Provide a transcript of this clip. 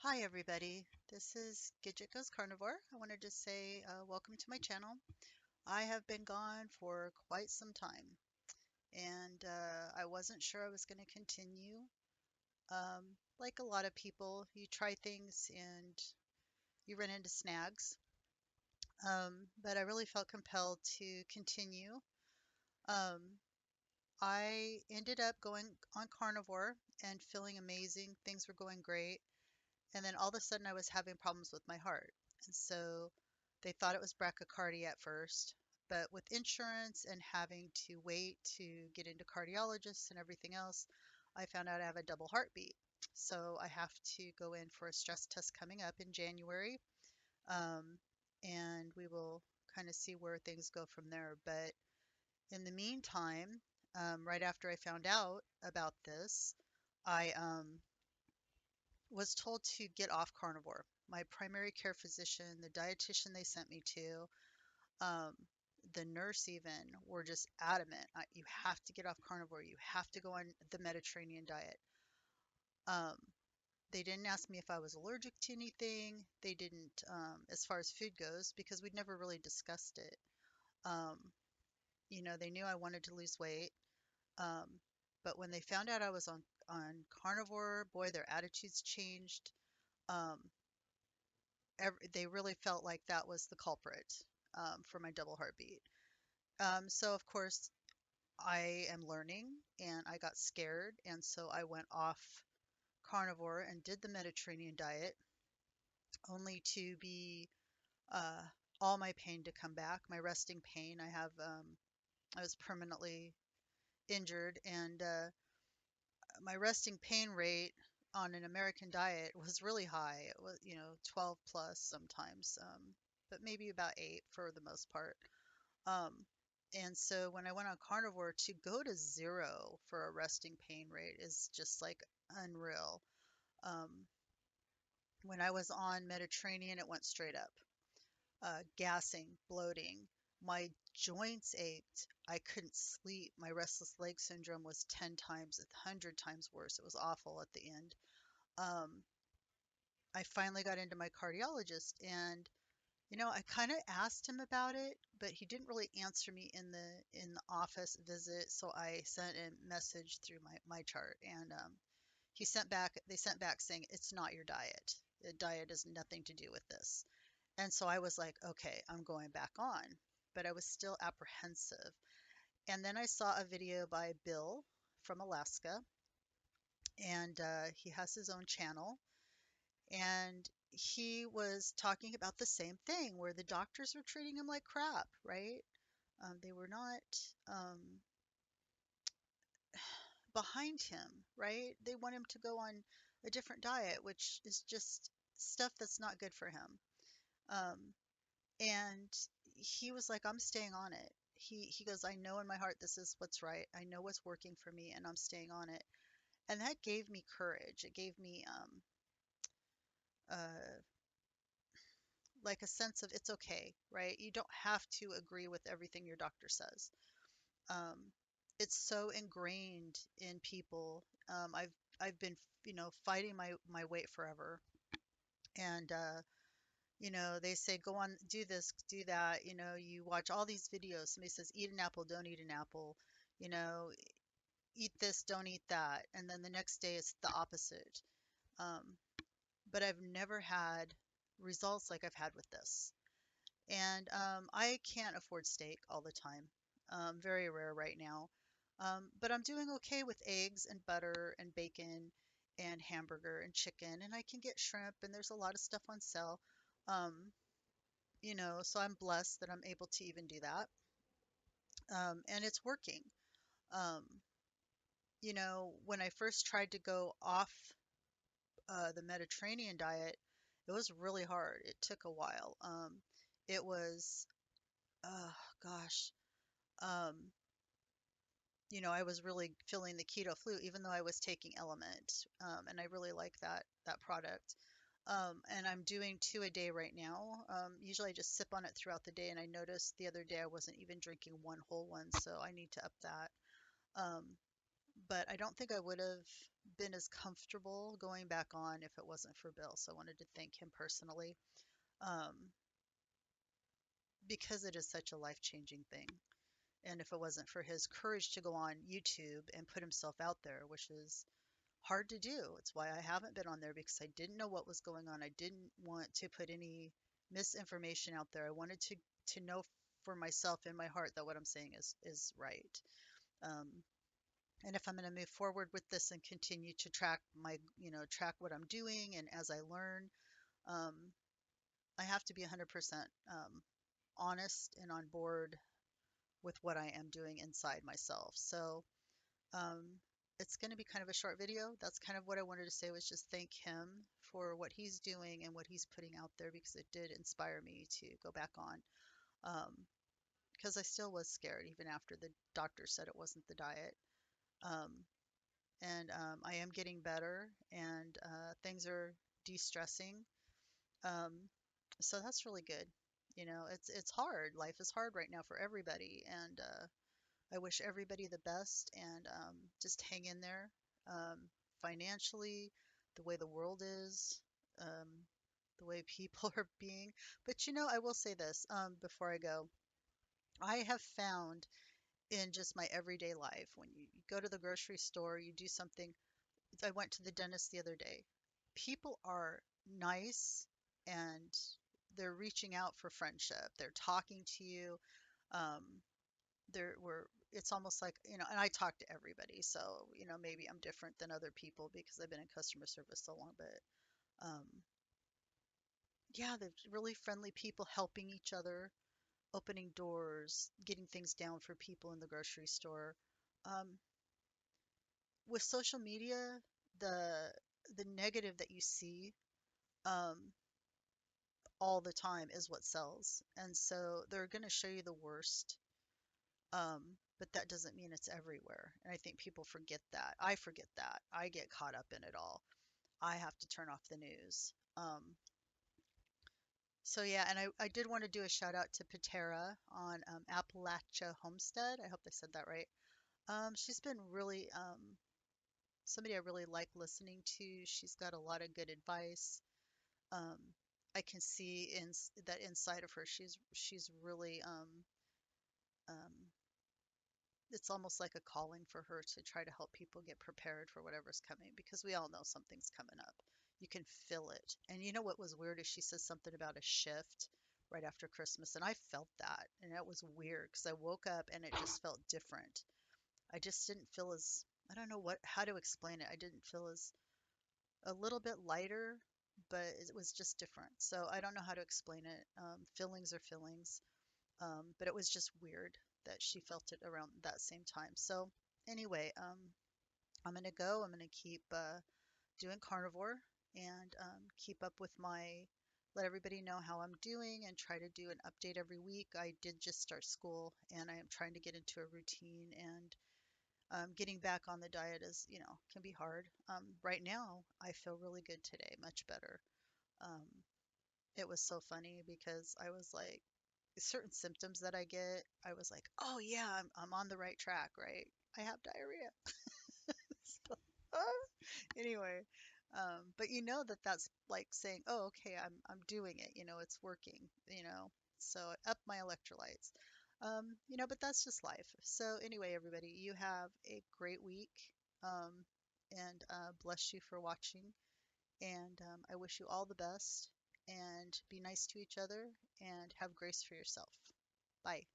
Hi everybody, this is Gidget Goes Carnivore. I wanted to say welcome to my channel. I have been gone for quite some time and I wasn't sure I was going to continue. Like a lot of people, you try things and you run into snags, but I really felt compelled to continue. Um, I ended up going on carnivore and feeling amazing. Things were going great. And then all of a sudden, I was having problems with my heart. And so they thought it was brachycardia at first. But with insurance and having to wait to get into cardiologists and everything else, I found out I have a double heartbeat. So I have to go in for a stress test coming up in January. Um, and we will kind of see where things go from there. But in the meantime, right after I found out about this, I was told to get off carnivore. My primary care physician, the dietitian they sent me to, um, the nurse even were just adamant. You have to get off carnivore. You have to go on the Mediterranean diet. Um, they didn't ask me if I was allergic to anything. They didn't, as far as food goes, because we'd never really discussed it. Um, they knew I wanted to lose weight. Um, but when they found out I was on carnivore, boy, their attitudes changed. Um, they really felt like that was the culprit for my double heartbeat. So of course I am learning and I got scared and so I went off carnivore and did the Mediterranean diet only to be uh, all my pain to come back. My resting pain. I was permanently injured and my resting pain rate on an American diet was really high. It was, 12 plus sometimes, but maybe about 8 for the most part. Um, and so when I went on carnivore, to go to 0 for a resting pain rate is just like unreal. Um, when I was on Mediterranean, it went straight up. Gassing, bloating. My joints ached. I couldn't sleep. My restless leg syndrome was 10 times, 100 times worse. It was awful at the end. Um, I finally got into my cardiologist and I kind of asked him about it, but he didn't really answer me in the office visit, so I sent a message through my chart and they sent back saying it's not your diet. The diet has nothing to do with this. And so I was like, okay, I'm going back on, but I was still apprehensive. And then I saw a video by Bill from Alaska, and he has his own channel and he was talking about the same thing where the doctors were treating him like crap, right? They were not um, behind him, right? They want him to go on a different diet, which is just stuff that's not good for him. Um, and he was like, I'm staying on it. He goes, I know in my heart this is what's right. I know what's working for me, and I'm staying on it. And that gave me courage. It gave me uh, like a sense of it's okay, right? You don't have to agree with everything your doctor says. Um, it's so ingrained in people. I've been, fighting my weight forever, and they say go on, do this, do that. You watch all these videos. Somebody says eat an apple, don't eat an apple. You know, eat this, don't eat that, and then the next day it's the opposite. Um, but I've never had results like I've had with this. And I can't afford steak all the time. Very rare right now. But I'm doing okay with eggs and butter and bacon and hamburger and chicken, and I can get shrimp, and there's a lot of stuff on sale. Um, so I'm blessed that I'm able to even do that. And it's working. Um, when I first tried to go off the Mediterranean diet, it was really hard. It took a while. It was, oh gosh, um, I was really feeling the keto flu, even though I was taking Element, and I really like that product. And I'm doing 2 a day right now. Usually I just sip on it throughout the day, and I noticed the other day I wasn't even drinking one whole one, so I need to up that. Um, but I don't think I would have been as comfortable going back on if it wasn't for Bill. So I wanted to thank him personally, um, because it is such a life-changing thing. And if it wasn't for his courage to go on YouTube and put himself out there, which is hard to do. It's why I haven't been on there because I didn't know what was going on. I didn't want to put any misinformation out there. I wanted to know for myself in my heart that what I'm saying is right. Um, and if I'm going to move forward with this and continue to track track what I'm doing, and as I learn, um, I have to be 100% honest and on board with what I am doing inside myself. So Um, it's going to be kind of a short video. That's kind of what I wanted to say, was just thank him for what he's doing and what he's putting out there, because it did inspire me to go back on. Because I still was scared even after the doctor said it wasn't the diet. Um, and I am getting better, and things are de-stressing. Um, so that's really good. You know, it's hard. Life is hard right now for everybody, and I wish everybody the best, and just hang in there. Financially, the way the world is, um, the way people are being. But I will say this before I go. I have found in just my everyday life, when you go to the grocery store, you do something. I went to the dentist the other day. People are nice, and they're reaching out for friendship. They're talking to you. Um, there were It's almost like, and I talk to everybody, so maybe I'm different than other people because I've been in customer service so long, but yeah, they're really friendly people, helping each other, opening doors, getting things down for people in the grocery store. um, with social media, the the negative that you see um, all the time is what sells, and so they're going to show you the worst. Um, but that doesn't mean it's everywhere. And I think people forget that. I forget that. I get caught up in it all. I have to turn off the news. So yeah, and I did want to do a shout out to Patera on Appalachia Homestead. I hope I said that right. She's been really somebody I really like listening to. She's got a lot of good advice. Um, I can see in that inside of her, she's really um, it's almost like a calling for her to try to help people get prepared for whatever's coming, because we all know something's coming up. You can feel it. And you know what was weird is she says something about a shift right after Christmas, and I felt that, and that was weird because I woke up and it just felt different. I just didn't feel as, I don't know how to explain it. I didn't feel as, a little bit lighter, but it was just different. So I don't know how to explain it. Feelings are feelings. But it was just weird that she felt it around that same time. So anyway, I'm gonna go. I'm gonna keep doing carnivore, and keep up with let everybody know how I'm doing, and try to do an update every week. I did just start school, and I am trying to get into a routine, and getting back on the diet is, can be hard. Right now, I feel really good today, much better. Um, it was so funny because I was like, certain symptoms that I get, I was like, oh yeah, I'm on the right track, right? I have diarrhea. So, anyway, but that's like saying, oh, okay, I'm doing it. It's working. So up my electrolytes. But that's just life. So anyway, everybody, you have a great week, um, and bless you for watching. And I wish you all the best. And be nice to each other and have grace for yourself. Bye.